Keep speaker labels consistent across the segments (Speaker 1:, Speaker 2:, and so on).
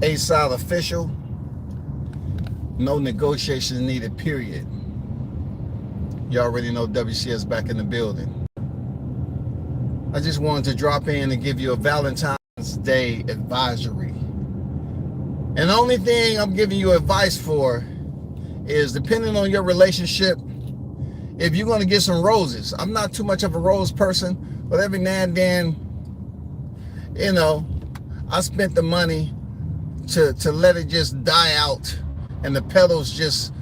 Speaker 1: A-Side official. No negotiations needed, period. You already know WCS back in the building. I just wanted to drop in and give you a Valentine's Day advisory. And the only thing I'm giving you advice for is, depending on your relationship, if you're going to get some roses. I'm not too much of a rose person, but every now and then, I spent the money to let it just die out and the petals just,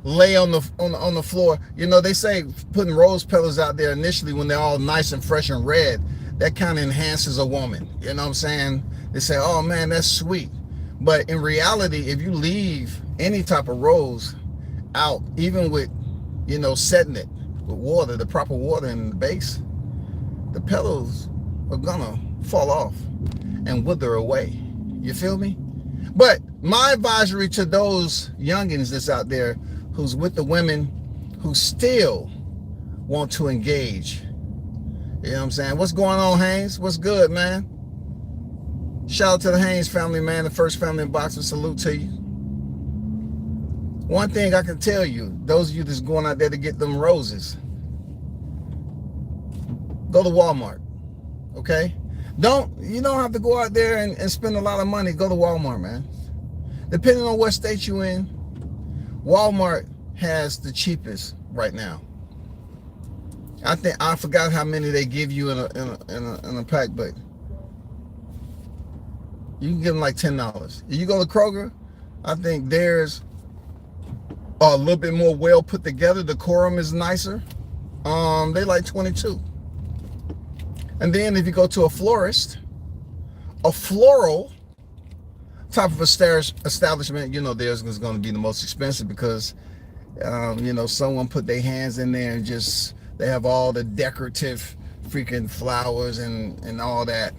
Speaker 1: lay on the floor. They say putting rose petals out there initially when they're all nice and fresh and red, that kind of enhances a woman. You know what I'm saying? They say, oh man, that's sweet. But in reality, if you leave any type of rose out, even with, setting it with water, the proper water in the base, the petals are gonna fall off and wither away. You feel me? But my advisory to those youngins that's out there who's with the women who still want to engage. You know what I'm saying? What's going on, Haynes? What's good, man? Shout out to the Haynes family, man. The first family in boxing. Salute to you. One thing I can tell you, those of you that's going out there to get them roses, go to Walmart, okay? You don't have to go out there and spend a lot of money. Go to Walmart, man. Depending on what state you're in, Walmart has the cheapest right now. I forgot how many they give you in a pack, but you can get them like $10. If you go to Kroger, I think theirs are a little bit more well put together. The decorum is nicer. They like $22. And then if you go to a florist, a floral type of establishment, theirs is going to be the most expensive because, someone put their hands in there and just, they have all the decorative freaking flowers and all that.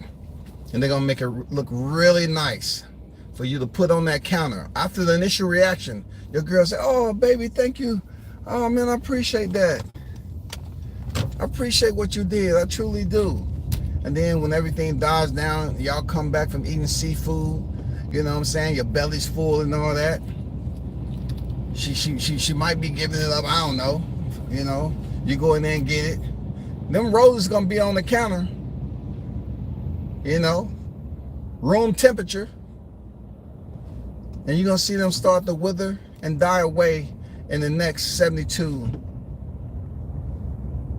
Speaker 1: And they're going to make it look really nice for you to put on that counter. After the initial reaction, your girl say, oh, baby, thank you. Oh, man, I appreciate that. I appreciate what you did. I truly do. And then when everything dies down, y'all come back from eating seafood, you know what I'm saying? Your belly's full and all that. She might be giving it up. I don't know. You go in there and get it. Them roses going to be on the counter. Room temperature. And you're going to see them start to wither and die away in the next 72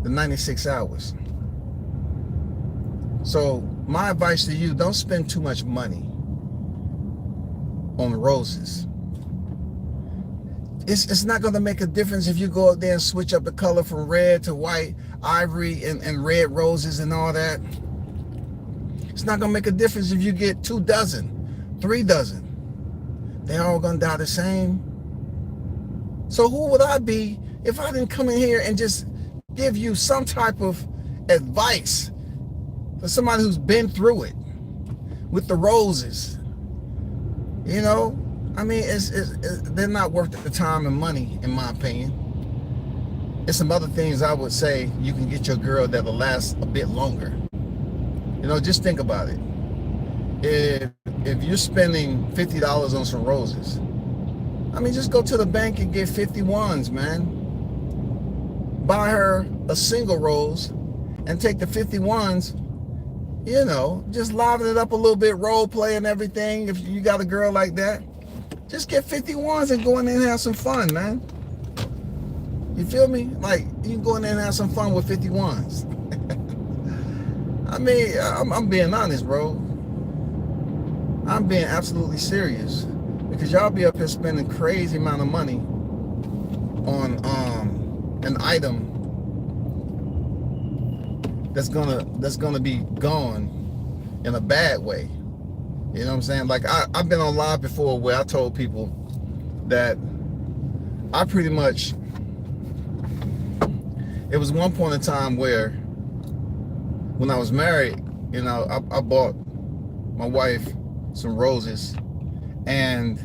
Speaker 1: to 96 hours. So my advice to you, don't spend too much money on roses. It's not going to make a difference if you go up there and switch up the color from red to white, ivory, and red roses and all that. It's not going to make a difference if you get 2 dozen, 3 dozen. They're all going to die the same. So who would I be if I didn't come in here and just give you some type of advice for somebody who's been through it with the roses? They're not worth the time and money, in my opinion. There's some other things I would say you can get your girl that'll last a bit longer. Just think about it. If you're spending $50 on some roses, just go to the bank and get 51s, man. Buy her a single rose and take the 51s, just liven it up a little bit, role play and everything. If you got a girl like that, just get 51s and go in there and have some fun, man. You feel me? Like, you can go in there and have some fun with 51s. I'm being honest, bro. I'm being absolutely serious, because y'all be up here spending crazy amount of money on an item that's gonna be gone in a bad way. You know what I'm saying? Like, I've been on live before where I told people that I pretty much, it was one point in time where when I was married, I bought my wife some roses, and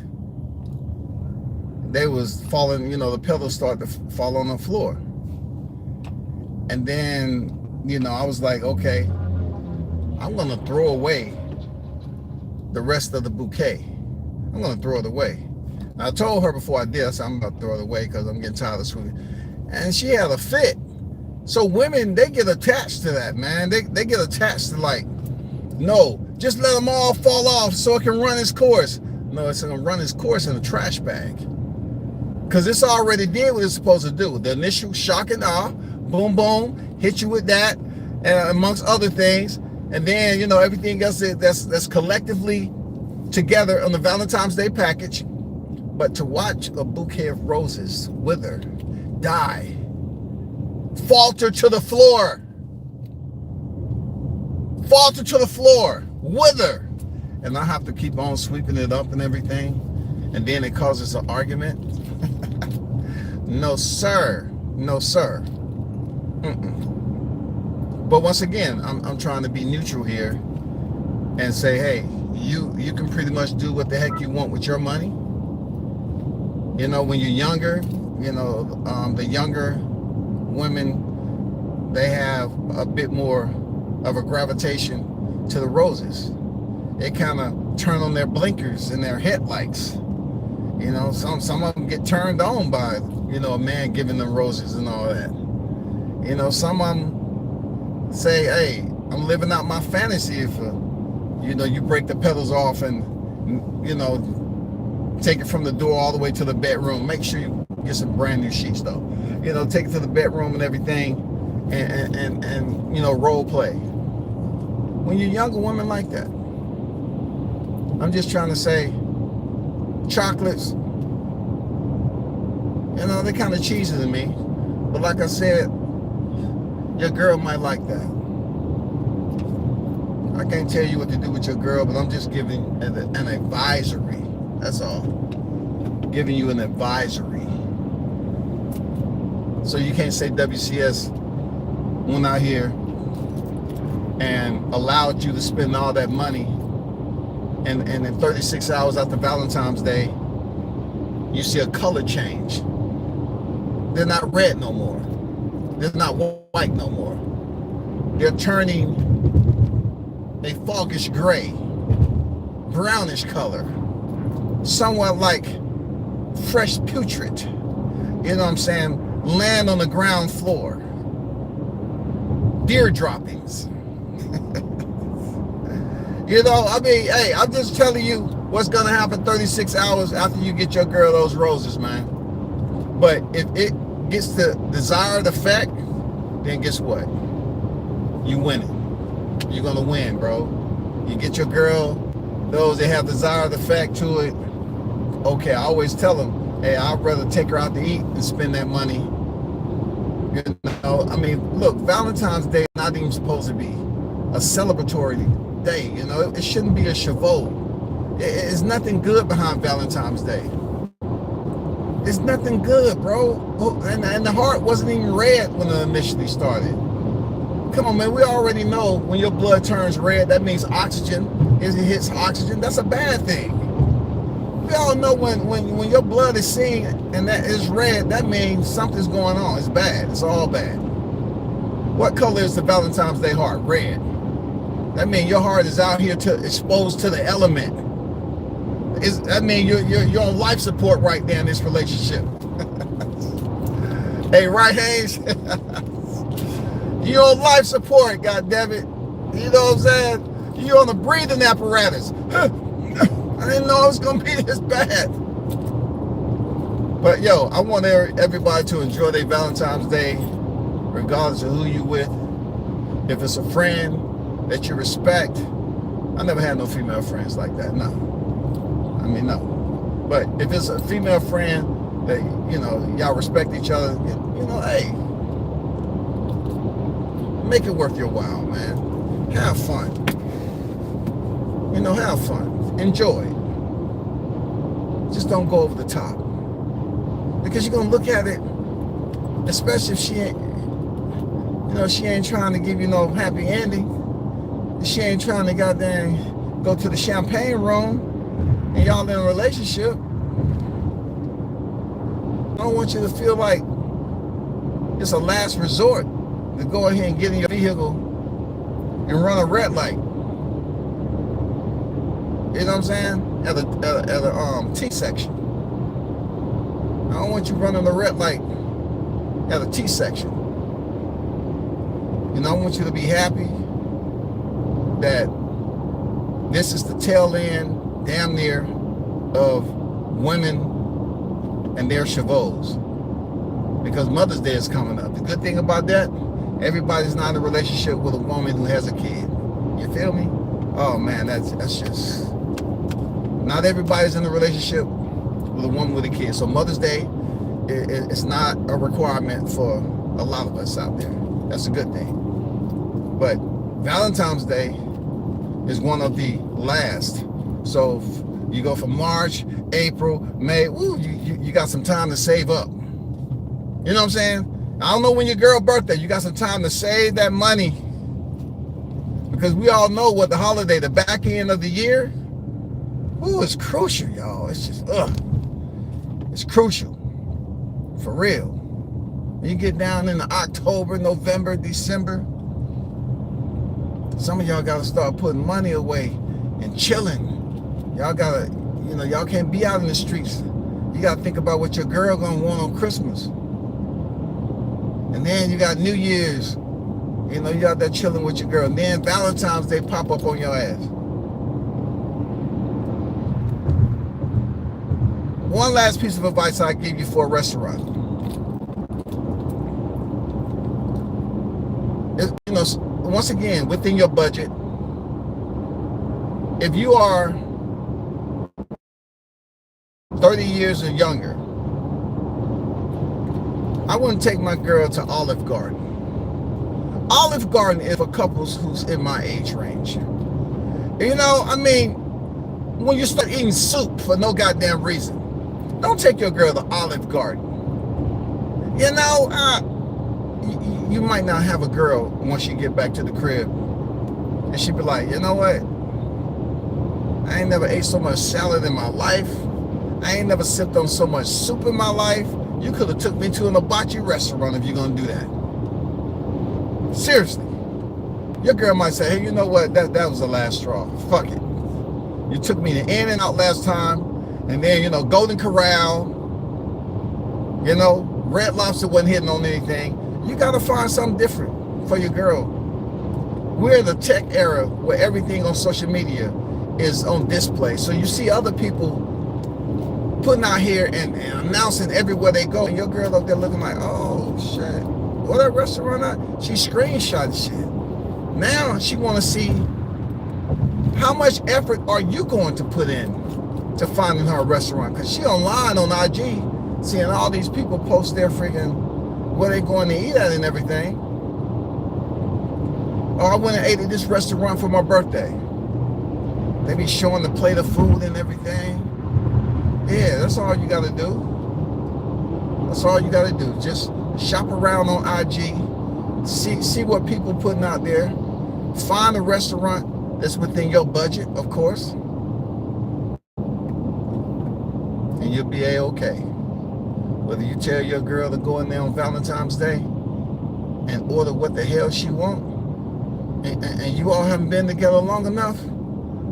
Speaker 1: they was falling, the petals started to fall on the floor. And then, I was like, okay, I'm gonna throw away the rest of the bouquet. I'm gonna throw it away. I told her before I did, I said I'm about to throw it away because I'm getting tired of sweeping. And she had a fit. So women, they get attached to that, man. They get attached to like, no, just let them all fall off so it can run its course. No, it's gonna run its course in a trash bag. Because it's already did what it's supposed to do. The initial shock and awe, boom, boom, hit you with that, and amongst other things. And then, you know, everything else that's collectively together on the Valentine's Day package. But to watch a bouquet of roses wither, die, falter to the floor, wither, and I have to keep on sweeping it up and everything, and then it causes an argument. No, sir. No, sir. But once again, I'm trying to be neutral here and say, hey, you can pretty much do what the heck you want with your money. You know, when you're younger, you know, the younger women, they have a bit more of a gravitation to the roses. They kind of turn on their blinkers and their headlights. You know, some of them get turned on by, you know, a man giving them roses and all that. You know, some of them say, hey, I'm living out my fantasy if, you know, you break the petals off and, you know, take it from the door all the way to the bedroom. Make sure you get some brand new sheets though. You know, take it to the bedroom and everything and you know, role play. When you're younger women like that, I'm just trying to say, chocolates, you know, they're kind of cheesy to me. But like I said, your girl might like that. I can't tell you what to do with your girl, but I'm just giving an advisory. That's all. Giving you an advisory. So you can't say WCS went out here and allowed you to spend all that money, and in 36 hours after Valentine's Day, you see a color change. They're not red no more. They're not white no more. They're turning a foggish gray, brownish color. Somewhat like fresh putrid, you know what I'm saying, land on the ground floor, deer droppings. You know, I mean, hey, I'm just telling you what's gonna happen 36 hours after you get your girl those roses, man. But if it gets the desired effect, then guess what? You winning. You're gonna win, bro. You get your girl those that have desired effect to it. Okay, I always tell them, hey, I'd rather take her out to eat than spend that money. You know, I mean, look, Valentine's Day is not even supposed to be a celebratory day. You know, it shouldn't be a chauveau. It's nothing good behind Valentine's Day. It's nothing good, bro. And the heart wasn't even red when it initially started. Come on, man, we already know when your blood turns red, that means oxygen. If it hits oxygen, that's a bad thing. We all know when your blood is seen and that is red, that means something's going on. It's bad. It's all bad. What color is the Valentine's Day heart? Red. That means your heart is out here exposed to the element. That means you're on life support right there in this relationship. Hey, right, Hayes? You're on life support, goddammit. You know what I'm saying? You're on the breathing apparatus. I didn't know it was going to be this bad. But, yo, I want everybody to enjoy their Valentine's Day, regardless of who you with. If it's a friend that you respect, I never had no female friends like that, no. I mean, no. But if it's a female friend that, you know, y'all respect each other, you know, hey, make it worth your while, man. Have fun. You know, have fun. Enjoy. Just don't go over the top. Because you're going to look at it, especially if she ain't, you know, she ain't trying to give you no happy ending. She ain't trying to goddamn go to the champagne room and y'all in a relationship. I don't want you to feel like it's a last resort to go ahead and get in your vehicle and run a red light. You know what I'm saying? At a T section. I don't want you running the red light at a T section. You know, I want you to be happy that this is the tail end, damn near, of women and their chevaux. Because Mother's Day is coming up. The good thing about that, everybody's not in a relationship with a woman who has a kid. You feel me? Oh man, that's just, not everybody's in a relationship with a woman with a kid. So Mother's Day, it's not a requirement for a lot of us out there. That's a good thing. But Valentine's Day is one of the last. So you go from March, April, May, woo, you got some time to save up. You know what I'm saying? I don't know when your girl's birthday. You got some time to save that money. Because we all know what the holiday, the back end of the year, ooh, it's crucial, y'all. It's just, it's crucial. For real. When you get down into October, November, December, some of y'all got to start putting money away and chilling. Y'all got to, y'all can't be out in the streets. You got to think about what your girl going to want on Christmas. And then you got New Year's. You got that chilling with your girl. And then Valentine's Day pop up on your ass. One last piece of advice I give you for a restaurant. Once again, within your budget, if you are 30 years or younger, I wouldn't take my girl to Olive Garden. Olive Garden is for couples who's in my age range. When you start eating soup for no goddamn reason, don't take your girl to Olive Garden. You might not have a girl once you get back to the crib, and she be like, you know what? I ain't never ate so much salad in my life. I ain't never sipped on so much soup in my life. You could have took me to an hibachi restaurant if you're gonna do that. Seriously. Your girl might say, hey, you know what? That was the last straw. Fuck it. You took me to In-N-Out last time, and then, Golden Corral, Red Lobster wasn't hitting on anything. You gotta find something different for your girl. We're in the tech era where everything on social media is on display. So you see other people putting out here and announcing everywhere they go, and your girl up there looking like, oh shit, what that restaurant at? She screenshot shit. Now she wanna see how much effort are you going to put in to finding her a restaurant? Because she online on IG, seeing all these people post their freaking where they going to eat at and everything. Oh, I went and ate at this restaurant for my birthday. They be showing the plate of food and everything. Yeah, that's all you gotta do. That's all you gotta do. Just shop around on IG, see what people putting out there. Find a restaurant that's within your budget, of course, and you'll be A-okay. Whether you tell your girl to go in there on Valentine's Day and order what the hell she want, and you all haven't been together long enough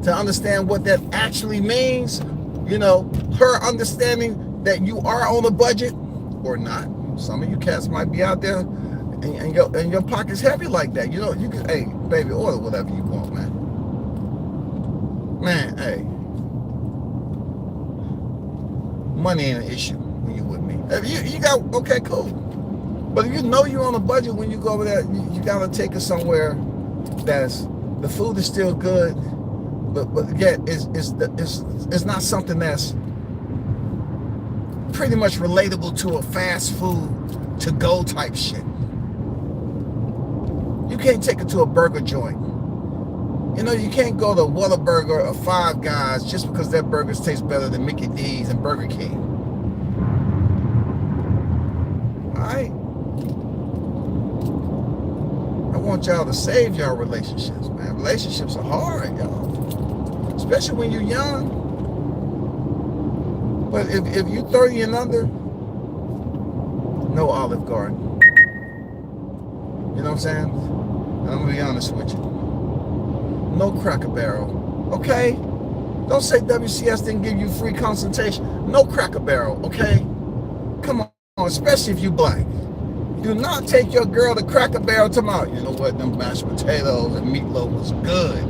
Speaker 1: to understand what that actually means, her understanding that you are on a budget or not. Some of you cats might be out there and your pocket's heavy like that. You can, hey, baby, order whatever you want, man. Man, hey. Money ain't an issue when you're with me. If you got, okay, cool. But if you're on a budget when you go over there, you gotta take her somewhere that's, the food is still good, but yet it's not something that's pretty much relatable to a fast food to go type shit. You can't take her to a burger joint. You can't go to Whataburger or Five Guys just because their burgers taste better than Mickey D's and Burger King. Alright? I want y'all to save y'all relationships, man. Relationships are hard, y'all. Especially when you're young. But if you're 30 and under, no Olive Garden. You know what I'm saying? And I'm gonna be honest with you. No Cracker Barrel. Okay? Don't say WCS didn't give you free consultation. No Cracker Barrel, okay? Come on, especially if you black. Do not take your girl to Cracker Barrel tomorrow. You know what? Them mashed potatoes and meatloaf was good.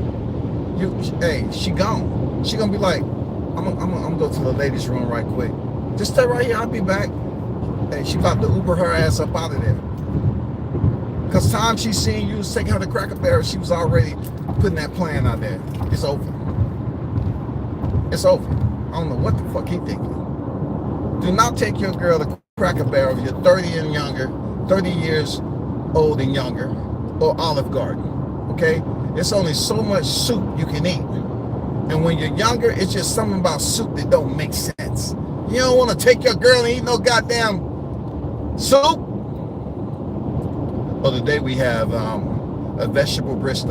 Speaker 1: Hey, she gone. She gonna be like, I'm gonna go to the ladies' room right quick. Just stay right here. I'll be back. Hey, she about to Uber her ass up out of there. Cause time she seen you take her to Cracker Barrel, she was already putting that plan out there. It's over. It's over. I don't know what the fuck he thinking. Do not take your girl to Cracker Barrel if you're 30 and younger, 30 years old and younger, or Olive Garden. Okay? It's only so much soup you can eat. And when you're younger, it's just something about soup that don't make sense. You don't want to take your girl and eat no goddamn soup. Well, today we have a vegetable brisket,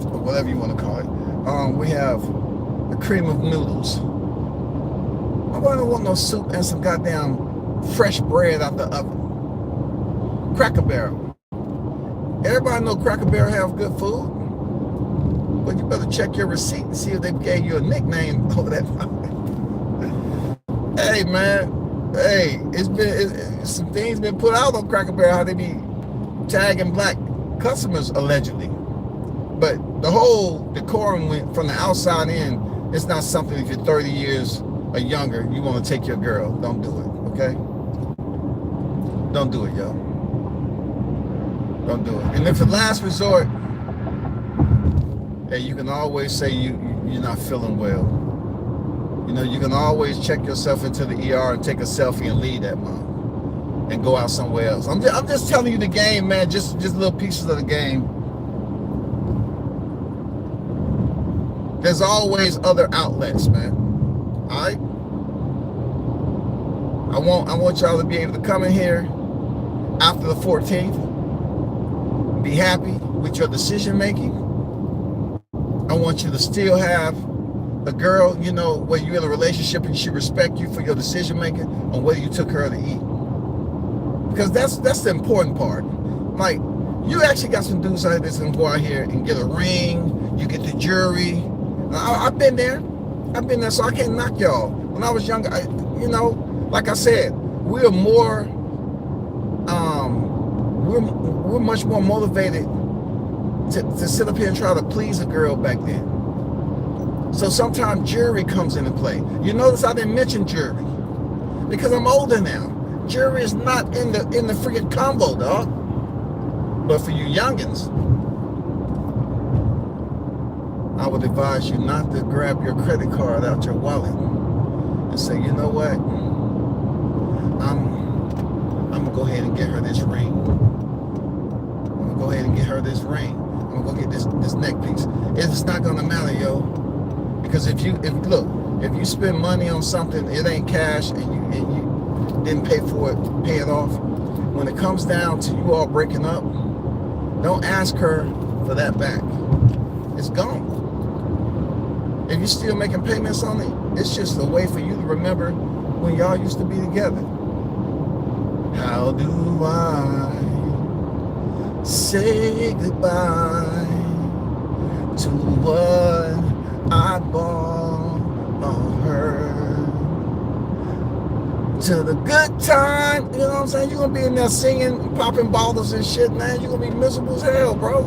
Speaker 1: or whatever you want to call it. We have a cream of noodles. I don't want no soup and some goddamn fresh bread out the oven. Cracker Barrel. Everybody know Cracker Barrel have good food, but you better check your receipt and see if they gave you a nickname over that. Hey man, hey, some things been put out on Cracker Barrel how they be tagging black customers allegedly. But the whole decorum went from the outside in. It's not something if you're 30 years or younger, you want to take your girl. Don't do it, okay? Don't do it, yo. Don't do it. And if the last resort, hey, you can always say you're not feeling well. You know, you can always check yourself into the ER and take a selfie and leave that mom and go out somewhere else. I'm just telling you the game, man. Just little pieces of the game. There's always other outlets, man. All right. I want y'all to be able to come in here after the 14th, be happy with your decision making. I want you to still have a girl, you know, where you're in a relationship and she respect you for your decision making on whether you took her to eat. Because that's the important part. Like, you actually got some dudes out there that's gonna go out here and get a ring, you get the jewelry. I've been there, so I can't knock y'all. When I was younger, you know, like I said, we're much more motivated to sit up here and try to please a girl back then. So sometimes jewelry comes into play. You notice I didn't mention jewelry because I'm older now. Jewelry is not in the freaking combo, dog. But for you youngins, I would advise you not to grab your credit card out your wallet and say, you know what? I'm gonna go ahead and get her this ring. I'm gonna go ahead and get her this ring. I'm gonna go get this neck piece. It's not gonna matter, yo. Because if you spend money on something, it ain't cash, and you didn't pay for it, pay it off. When it comes down to you all breaking up, don't ask her for that back. It's gone. If you're still making payments on it, it's just a way for you to remember when y'all used to be together. How do I say goodbye to what I bought on her? To the good time, you know what I'm saying? You're gonna be in there singing, popping bottles and shit, man. You're gonna be miserable as hell, bro.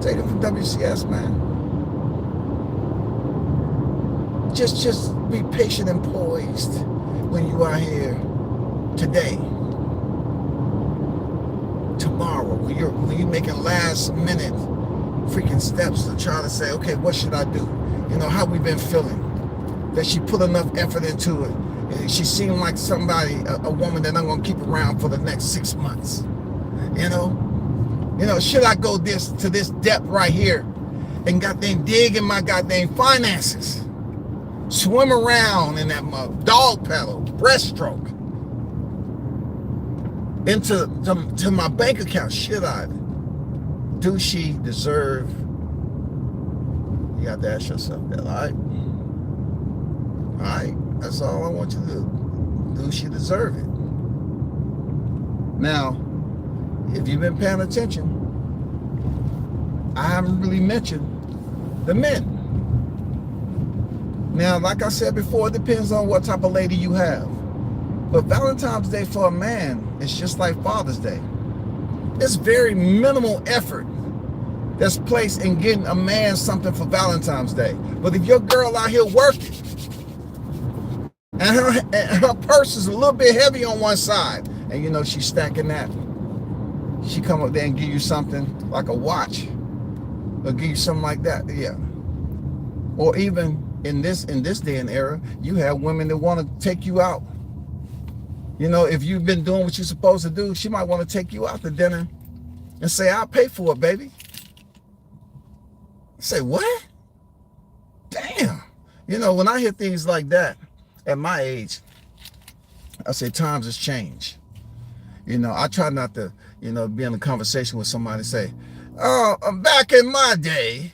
Speaker 1: Take it from WCS, man. Just be patient and poised when you are here today. Tomorrow, when you're making last minute freaking steps to try to say, okay, what should I do? You know, how we been feeling? That she put enough effort into it. And she seemed like somebody, a woman that I'm gonna keep around for the next 6 months. You know, should I go to this depth right here and goddamn dig in my goddamn finances? Swim around in that dog paddle, breaststroke into to my bank account. Should I? Do she deserve? You got to ask yourself that, all right? All right, that's all I want you to do. Do she deserve it? Now, if you've been paying attention, I haven't really mentioned the men. Now, like I said before, it depends on what type of lady you have. But Valentine's Day for a man is just like Father's Day. It's very minimal effort that's placed in getting a man something for Valentine's Day. But if your girl out here working and her purse is a little bit heavy on one side, and you know she's stacking that, she come up there and give you something like a watch, or give you something like that, yeah. Or even in this day and era, you have women that want to take you out. You know, if you've been doing what you're supposed to do, she might want to take you out to dinner and say, I'll pay for it, baby. You say, what? Damn. You know, when I hear things like that at my age, I say times has changed. You know, I try not to, you know, be in a conversation with somebody and say, oh, back in my day,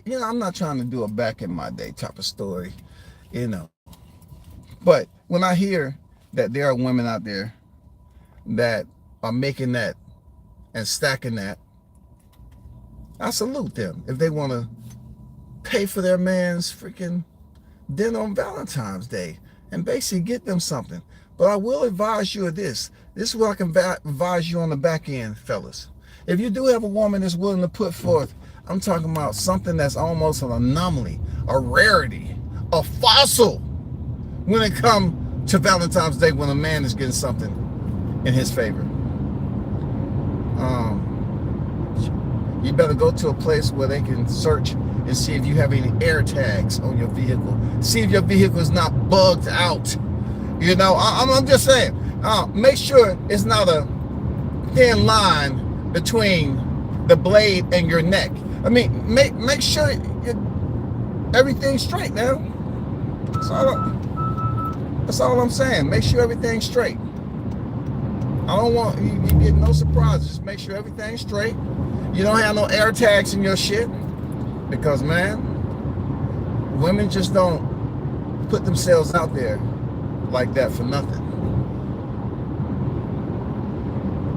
Speaker 1: you know, I'm not trying to do a back in my day type of story, you know. But when I hear that there are women out there that are making that and stacking that, I salute them. If they want to pay for their man's freaking dinner on Valentine's Day and basically get them something. But I will advise you of this. This is what I can advise you on the back end, fellas. If you do have a woman that's willing to put forth, I'm talking about something that's almost an anomaly, a rarity, a fossil when it comes to Valentine's Day, when a man is getting something in his favor. You better go to a place where they can search and see if you have any air tags on your vehicle. See if your vehicle is not bugged out. You know, I'm just saying, make sure it's not a thin line between the blade and your neck. I mean, make sure everything's straight now. That's all I'm saying. Make sure everything's straight. I don't want you get no surprises. Just make sure everything's straight. You don't have no air tags in your shit. Because, man, women just don't put themselves out there like that for nothing.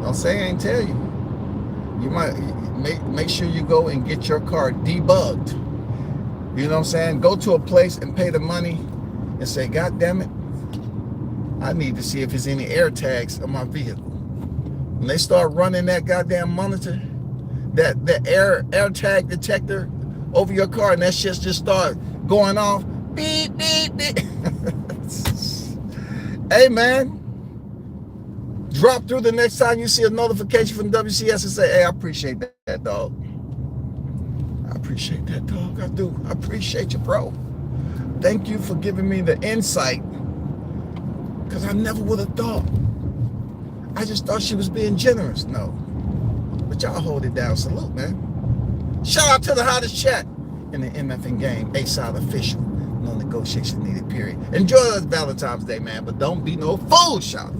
Speaker 1: Don't say I ain't tell you. You might make sure you go and get your car debugged. You know what I'm saying? Go to a place and pay the money and say, God damn it, I need to see if there's any air tags on my vehicle. When they start running that goddamn monitor, that air tag detector over your car, and that shit just start going off, beep, beep, beep. Hey, man, drop through the next time you see a notification from WCS and say, hey, I appreciate that, dog. I appreciate that, dog. I do. I appreciate you, bro. Thank you for giving me the insight, because I never would have thought. I just thought she was being generous. No. But y'all hold it down. Salute, man. Shout out to the hottest chat in the MFing game. A-Side official. No negotiation needed, period. Enjoy Valentine's Day, man. But don't be no fool, shout out.